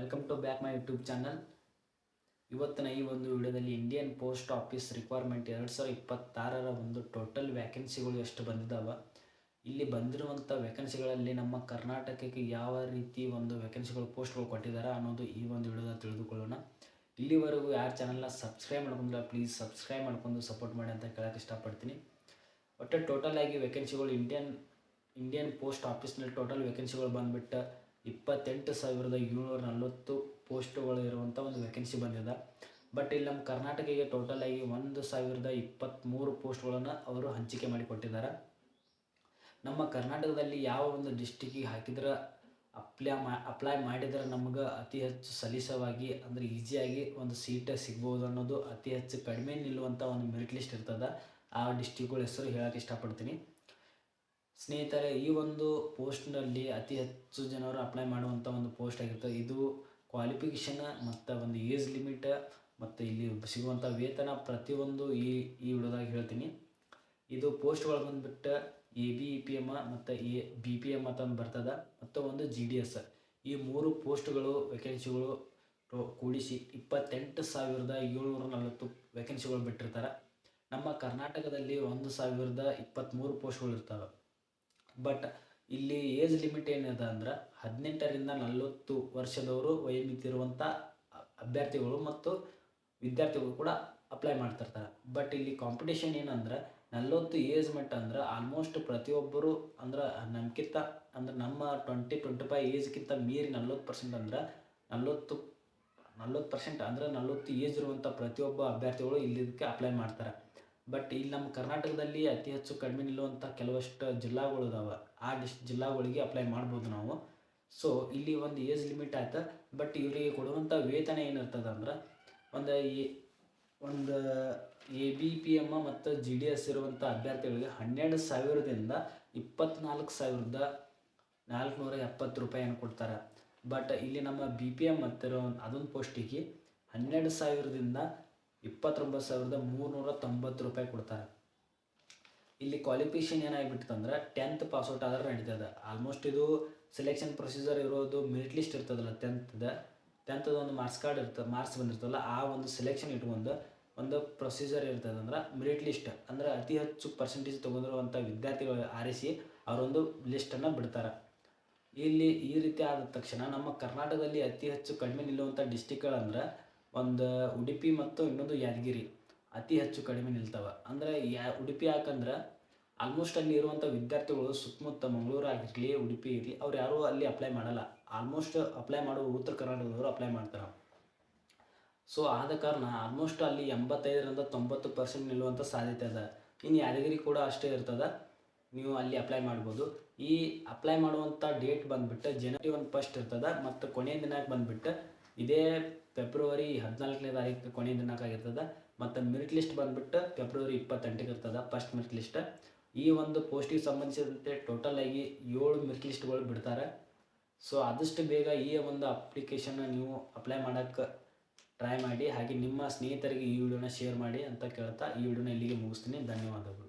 Welcome to back my YouTube channel. ಇವತ್ತಿನ ಈ ಒಂದು ವಿಡಿಯೋದಲ್ಲಿ ಇಂಡಿಯನ್ ಪೋಸ್ಟ್ ಆಫೀಸ್ ರಿಕ್ವೈರ್ಮೆಂಟ್ 2026ರ ಒಂದು ಟೋಟಲ್ ವ್ಯಾಕೆನ್ಸಿಗಳು ಎಷ್ಟು ಬಂದಿದ್ದಾವೆ, ಇಲ್ಲಿ ಬಂದಿರುವಂಥ ವ್ಯಾಕೆನ್ಸಿಗಳಲ್ಲಿ ನಮ್ಮ ಕರ್ನಾಟಕಕ್ಕೆ ಯಾವ ರೀತಿ ಒಂದು ವ್ಯಾಕೆನ್ಸಿಗಳು ಪೋಸ್ಟ್ಗಳು ಕೊಟ್ಟಿದ್ದಾರೆ ಅನ್ನೋದು ಈ ಒಂದು ವಿಡಿಯೋದಲ್ಲಿ ತಿಳಿದುಕೊಳ್ಳೋಣ. ಇಲ್ಲಿವರೆಗೂ ಯಾರು ಚಾನಲ್ನ ಸಬ್ಸ್ಕ್ರೈಬ್ ಮಾಡ್ಕೊಂಡಿಲ್ಲ ಪ್ಲೀಸ್ ಸಬ್ಸ್ಕ್ರೈಬ್ ಮಾಡ್ಕೊಂಡು ಸಪೋರ್ಟ್ ಮಾಡಿ ಅಂತ ಕೇಳೋಕ್ಕೆ ಇಷ್ಟಪಡ್ತೀನಿ. ಒಟ್ಟು ಟೋಟಲ್ ಆಗಿ ವ್ಯಾಕೆನ್ಸಿಗಳು ಇಂಡಿಯನ್ ಪೋಸ್ಟ್ ಆಫೀಸ್ನಲ್ಲಿ ಟೋಟಲ್ ವ್ಯಾಕೆನ್ಸಿಗಳು ಬಂದುಬಿಟ್ಟು 28,740 ಪೋಸ್ಟುಗಳು ಇರುವಂಥ ಒಂದು ವ್ಯಾಕೆನ್ಸಿ ಬಂದಿದೆ. ಬಟ್ ಇಲ್ಲಿ ನಮ್ಮ ಕರ್ನಾಟಕಕ್ಕೆ ಟೋಟಲ್ ಆಗಿ 1,023 ಪೋಸ್ಟ್ಗಳನ್ನು ಅವರು ಹಂಚಿಕೆ ಮಾಡಿಕೊಟ್ಟಿದ್ದಾರೆ. ನಮ್ಮ ಕರ್ನಾಟಕದಲ್ಲಿ ಯಾವ ಒಂದು ಡಿಸ್ಟಿಕ್ಕಿಗೆ ಹಾಕಿದ್ರೆ ಅಪ್ಲೈ ಮಾಡಿದರೆ ನಮ್ಗೆ ಅತಿ ಹೆಚ್ಚು ಸಲೀಸವಾಗಿ ಅಂದರೆ ಈಸಿಯಾಗಿ ಒಂದು ಸೀಟ್ ಸಿಗ್ಬೋದು ಅನ್ನೋದು ಅತಿ ಹೆಚ್ಚು ಕಡಿಮೆ ನಿಲ್ಲುವಂಥ ಒಂದು ಮೆರಿಟ್ ಲಿಸ್ಟ್ ಇರ್ತದೆ. ಆ ಡಿಸ್ಟಿಕ್ಗಳ ಹೆಸರು ಹೇಳೋಕ್ಕೆ ಇಷ್ಟಪಡ್ತೀನಿ. ಸ್ನೇಹಿತರೆ, ಈ ಒಂದು ಪೋಸ್ಟ್ನಲ್ಲಿ ಅತಿ ಹೆಚ್ಚು ಜನರು ಅಪ್ಲೈ ಮಾಡುವಂಥ ಒಂದು ಪೋಸ್ಟ್ ಆಗಿರ್ತದೆ. ಇದು ಕ್ವಾಲಿಫಿಕೇಷನ್ ಮತ್ತು ಒಂದು ಏಜ್ ಲಿಮಿಟ್ ಮತ್ತು ಇಲ್ಲಿ ಸಿಗುವಂಥ ವೇತನ ಪ್ರತಿಯೊಂದು ಈ ವಿಡಿಯೋದಾಗ ಹೇಳ್ತೀನಿ. ಇದು ಪೋಸ್ಟ್ಗಳು ಬಂದುಬಿಟ್ಟು ABEPM ಮತ್ತು BPM ಅಂತ ಬರ್ತದೆ ಮತ್ತು ಒಂದು GDS. ಈ 3 ಪೋಸ್ಟ್ಗಳು ವ್ಯಾಕೆನ್ಸಿಗಳು ಕೂಡಿಸಿ 28,740 ವ್ಯಾಕೆನ್ಸಿಗಳು ಬಿಟ್ಟಿರ್ತಾರೆ. ನಮ್ಮ ಕರ್ನಾಟಕದಲ್ಲಿ 1,023 ಪೋಸ್ಟ್ಗಳು ಇರ್ತವೆ. ಬಟ್ ಇಲ್ಲಿ ಏಜ್ ಲಿಮಿಟ್ ಏನಿದೆ ಅಂದ್ರೆ 18ರಿಂದ 40 ವರ್ಷದವರು ವಯೋಮಿತಿರುವಂಥ ಅಭ್ಯರ್ಥಿಗಳು ಮತ್ತು ವಿದ್ಯಾರ್ಥಿಗಳು ಕೂಡ ಅಪ್ಲೈ ಮಾಡ್ತಿರ್ತಾರೆ. ಬಟ್ ಇಲ್ಲಿ ಕಾಂಪಿಟೇಷನ್ ಏನಂದ್ರೆ 40 ಏಜ್ ಮಟ್ಟ ಅಂದ್ರೆ ಆಲ್ಮೋಸ್ಟ್ ಪ್ರತಿಯೊಬ್ಬರು ಅಂದ್ರೆ ನಮ್ಗಿಂತ ಅಂದ್ರೆ ನಮ್ಮ 20-25 ಏಜ್ಗಿಂತ ಮೀರಿ 40% ಅಂದ್ರೆ 40% ಅಂದರೆ 40 ಏಜ್ ಇರುವಂಥ ಪ್ರತಿಯೊಬ್ಬ ಅಭ್ಯರ್ಥಿಗಳು ಇದಕ್ಕೆ ಅಪ್ಲೈ ಮಾಡ್ತಾರೆ. ಬಟ್ ಇಲ್ಲಿ ನಮ್ಮ ಕರ್ನಾಟಕದಲ್ಲಿ ಅತಿ ಹೆಚ್ಚು ಕಡಿಮೆ ನಿಲ್ಲುವಂಥ ಕೆಲವಷ್ಟು ಜಿಲ್ಲಾಗಳು ಇದಾವೆ. ಆ ಜಿಲ್ಲಾಗಳಿಗೆ ಅಪ್ಲೈ ಮಾಡ್ಬೋದು ನಾವು. ಸೊ ಇಲ್ಲಿ ಒಂದು ಏಜ್ ಲಿಮಿಟ್ ಆಯ್ತು. ಬಟ್ ಇವರಿಗೆ ಕೊಡುವಂಥ ವೇತನ ಏನಿರ್ತದೆ ಅಂದ್ರೆ ಒಂದು ABPM ಮತ್ತು GDS ಇರುವಂಥ ಅಭ್ಯರ್ಥಿಗಳಿಗೆ 12,000ದಿಂದ 24,470 ರೂಪಾಯಿಯನ್ನು ಕೊಡ್ತಾರೆ. ಬಟ್ ಇಲ್ಲಿ ನಮ್ಮ BPM ಮತ್ತಿರೋ ಅದೊಂದು ಪೋಸ್ಟಿಗೆ 12,000ದಿಂದ 29,390 ರೂಪಾಯಿ ಕೊಡ್ತಾರೆ. ಇಲ್ಲಿ ಕ್ವಾಲಿಫಿಕೇಷನ್ ಏನಾಗಿಬಿಡ್ತಂದ್ರೆ 10th ಪಾಸ್ಔಟ್ ಆದ್ರೆ ನಡೀತದೆ. ಆಲ್ಮೋಸ್ಟ್ ಇದು ಸೆಲೆಕ್ಷನ್ ಪ್ರೊಸೀಜರ್ ಇರೋದು ಮೆರಿಟ್ ಲಿಸ್ಟ್ ಇರ್ತದಲ್ಲ 10th ಒಂದು ಮಾರ್ಕ್ಸ್ ಕಾರ್ಡ್ ಇರ್ತದೆ, ಮಾರ್ಕ್ಸ್ ಬಂದಿರ್ತದಲ್ಲ ಆ ಒಂದು ಸೆಲೆಕ್ಷನ್ ಇಟ್ಕೊಂಡು ಒಂದು ಪ್ರೊಸೀಜರ್ ಇರ್ತದೆ. ಅಂದ್ರೆ ಮೆರಿಟ್ ಲಿಸ್ಟ್ ಅಂದರೆ ಅತಿ ಹೆಚ್ಚು ಪರ್ಸೆಂಟೇಜ್ ತೊಗೊಂಡಿರುವಂಥ ವಿದ್ಯಾರ್ಥಿಗಳು ಆರಿಸಿ ಅವರೊಂದು ಲಿಸ್ಟನ್ನು ಬಿಡ್ತಾರೆ. ಇಲ್ಲಿ ಈ ರೀತಿ ಆದ ತಕ್ಷಣ ನಮ್ಮ ಕರ್ನಾಟಕದಲ್ಲಿ ಅತಿ ಹೆಚ್ಚು ಕಡಿಮೆ ನಿಲ್ಲುವಂಥ ಡಿಸ್ಟಿಕ್ಗಳಂದ್ರೆ ಒಂದು ಉಡುಪಿ ಮತ್ತು ಇನ್ನೊಂದು ಯಾದಗಿರಿ ಅತಿ ಹೆಚ್ಚು ಕಡಿಮೆ ನಿಲ್ತವೆ. ಅಂದರೆ ಉಡುಪಿ ಯಾಕಂದ್ರೆ ಆಲ್ಮೋಸ್ಟ್ ಅಲ್ಲಿ ಇರುವಂಥ ವಿದ್ಯಾರ್ಥಿಗಳು ಸುತ್ತಮುತ್ತ ಮಂಗಳೂರು ಆಗಿರಲಿ ಉಡುಪಿ ಇರಲಿ ಅವ್ರು ಯಾರೂ ಅಲ್ಲಿ ಅಪ್ಲೈ ಮಾಡಲ್ಲ. ಆಲ್ಮೋಸ್ಟ್ ಅಪ್ಲೈ ಮಾಡುವ ಉತ್ತರ ಕರ್ನಾಟಕದವರು ಅಪ್ಲೈ ಮಾಡ್ತಾರೆ. ಸೊ ಆದ ಕಾರಣ ಆಲ್ಮೋಸ್ಟ್ ಅಲ್ಲಿ 85ರಿಂದ 90% ನಿಲ್ಲುವಂಥ ಸಾಧ್ಯತೆ ಇದೆ. ಇನ್ನು ಯಾದಗಿರಿ ಕೂಡ ಅಷ್ಟೇ ಇರ್ತದೆ, ನೀವು ಅಲ್ಲಿ ಅಪ್ಲೈ ಮಾಡ್ಬೋದು. ಈ ಅಪ್ಲೈ ಮಾಡುವಂಥ ಡೇಟ್ ಬಂದುಬಿಟ್ಟು ಜನವರಿ 1 ಇರ್ತದೆ ಮತ್ತು ಕೊನೆಯ ದಿನಕ್ಕೆ ಬಂದುಬಿಟ್ಟು ಇದೇ ಫೆಬ್ರವರಿ 14ನೇ ತಾರೀಕು ಕೊನೆಯ ದಿನಕ್ಕಾಗಿರ್ತದೆ. ಮತ್ತು ಮೆರಿಟ್ ಲಿಸ್ಟ್ ಬಂದುಬಿಟ್ಟು ಫೆಬ್ರವರಿ 28ಕ್ಕೆ ಇರ್ತದೆ ಫಸ್ಟ್ ಮೆರಿಟ್ ಲಿಸ್ಟ್. ಈ ಒಂದು ಪೋಸ್ಟಿಗೆ ಸಂಬಂಧಿಸಿದಂತೆ ಟೋಟಲ್ ಆಗಿ 7 ಮೆರಿಟ್ ಲಿಸ್ಟ್ಗಳು ಬಿಡ್ತಾರೆ. ಸೊ ಆದಷ್ಟು ಬೇಗ ಈ ಒಂದು ಅಪ್ಲಿಕೇಶನ್ನ ನೀವು ಅಪ್ಲೈ ಮಾಡೋಕ್ಕೆ ಟ್ರೈ ಮಾಡಿ. ಹಾಗೆ ನಿಮ್ಮ ಸ್ನೇಹಿತರಿಗೆ ಈ ವಿಡಿಯೋನ ಶೇರ್ ಮಾಡಿ ಅಂತ ಕೇಳ್ತಾ ಈ ವಿಡಿಯೋನ ಇಲ್ಲಿಗೆ ಮುಗಿಸ್ತೀನಿ. ಧನ್ಯವಾದಗಳು.